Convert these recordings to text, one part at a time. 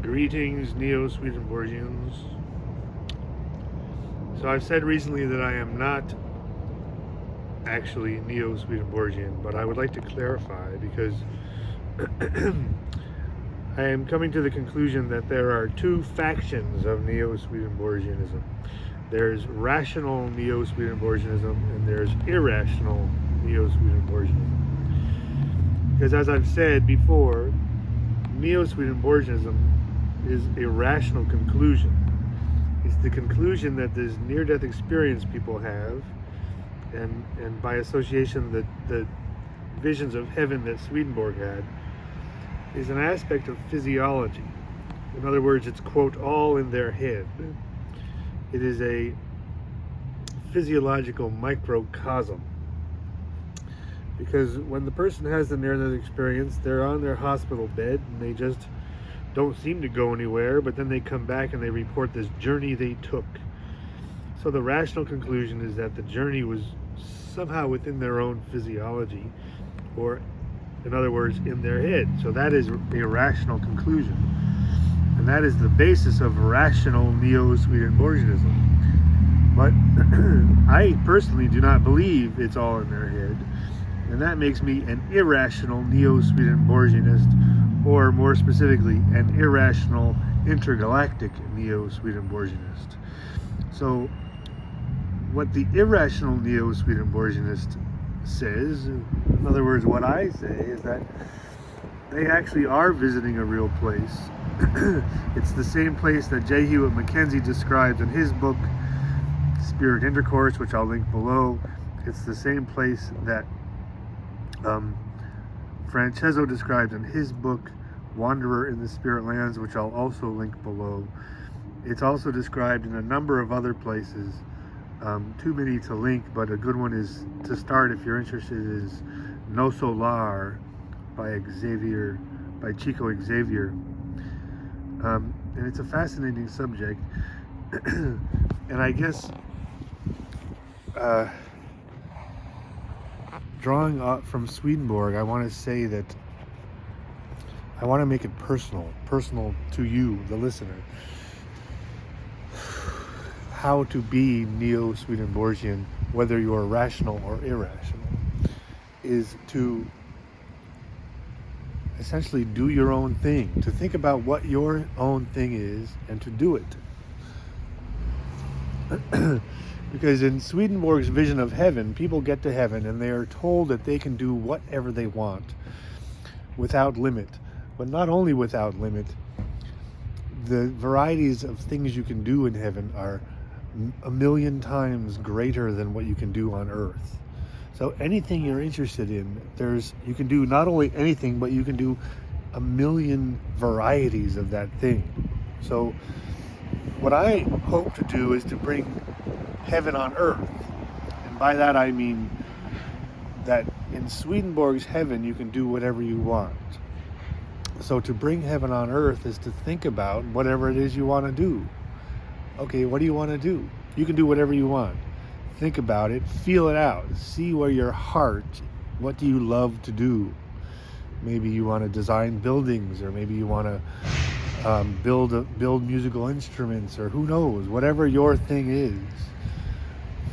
Greetings, Neo-Swedenborgians. So I've said recently that I am not actually Neo-Swedenborgian, but I would like to clarify because I am coming to the conclusion that there are two factions of Neo-Swedenborgianism. There's rational Neo-Swedenborgianism and there's irrational Neo-Swedenborgianism. Because as I've said before, Neo-Swedenborgianism is a rational conclusion. It's the conclusion that this near-death experience people have, and by association the visions of heaven that Swedenborg had, is an aspect of physiology. In other words, it's, quote, all in their head. It is a physiological microcosm. Because when the person has the near-death experience, they're on their hospital bed and they just don't seem to go anywhere, but then they come back and they report this journey they took. So the rational conclusion is that the journey was somehow within their own physiology, or in other words, in their head. So that is a rational conclusion. And that is the basis of rational Neo-Swedenborgianism. But I personally do not believe it's all in their head. And that makes me an irrational Neo-Swedenborgianist, or more specifically, an irrational intergalactic Neo-Swedenborgianist. So what the irrational Neo-Swedenborgianist says, in other words, what I say, is that they actually are visiting a real place. It's the same place that J. Hewitt Mackenzie describes in his book, Spirit Intercourse, which I'll link below. It's the same place that Francesco described in his book, Wanderer in the Spirit Lands, which I'll also link below. It's also described in a number of other places. Too many to link, but a good one is, to start if you're interested, is Nosso Lar by Chico Xavier. And it's a fascinating subject. And I guess drawing from Swedenborg, I want to say that I want to make it personal to you, the listener. How to be Neo-Swedenborgian, whether you're rational or irrational, is to essentially do your own thing, to think about what your own thing is and to do it. Because in Swedenborg's vision of heaven, people get to heaven and they are told that they can do whatever they want without limit. But not only without limit, the varieties of things you can do in heaven are a million times greater than what you can do on earth. So anything you're interested in, you can do not only anything, but you can do a million varieties of that thing. So what I hope to do is to bring heaven on earth. And by that I mean that in Swedenborg's heaven you can do whatever you want. So to bring heaven on earth is to think about whatever it is you want to do. Okay, what do you want to do? You can do whatever you want. Think about it, feel it out, see where your heart, what do you love to do? Maybe you want to design buildings, or maybe you want to build musical instruments, or who knows, whatever your thing is.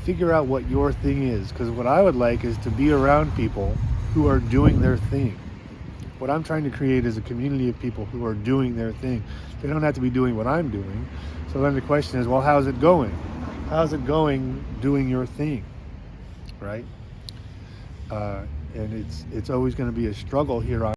Figure out what your thing is, because what I would like is to be around people who are doing their thing. What I'm trying to create is a community of people who are doing their thing. They don't have to be doing what I'm doing. So then the question is, well, how's it going? How's it going doing your thing, right? And it's always going to be a struggle here on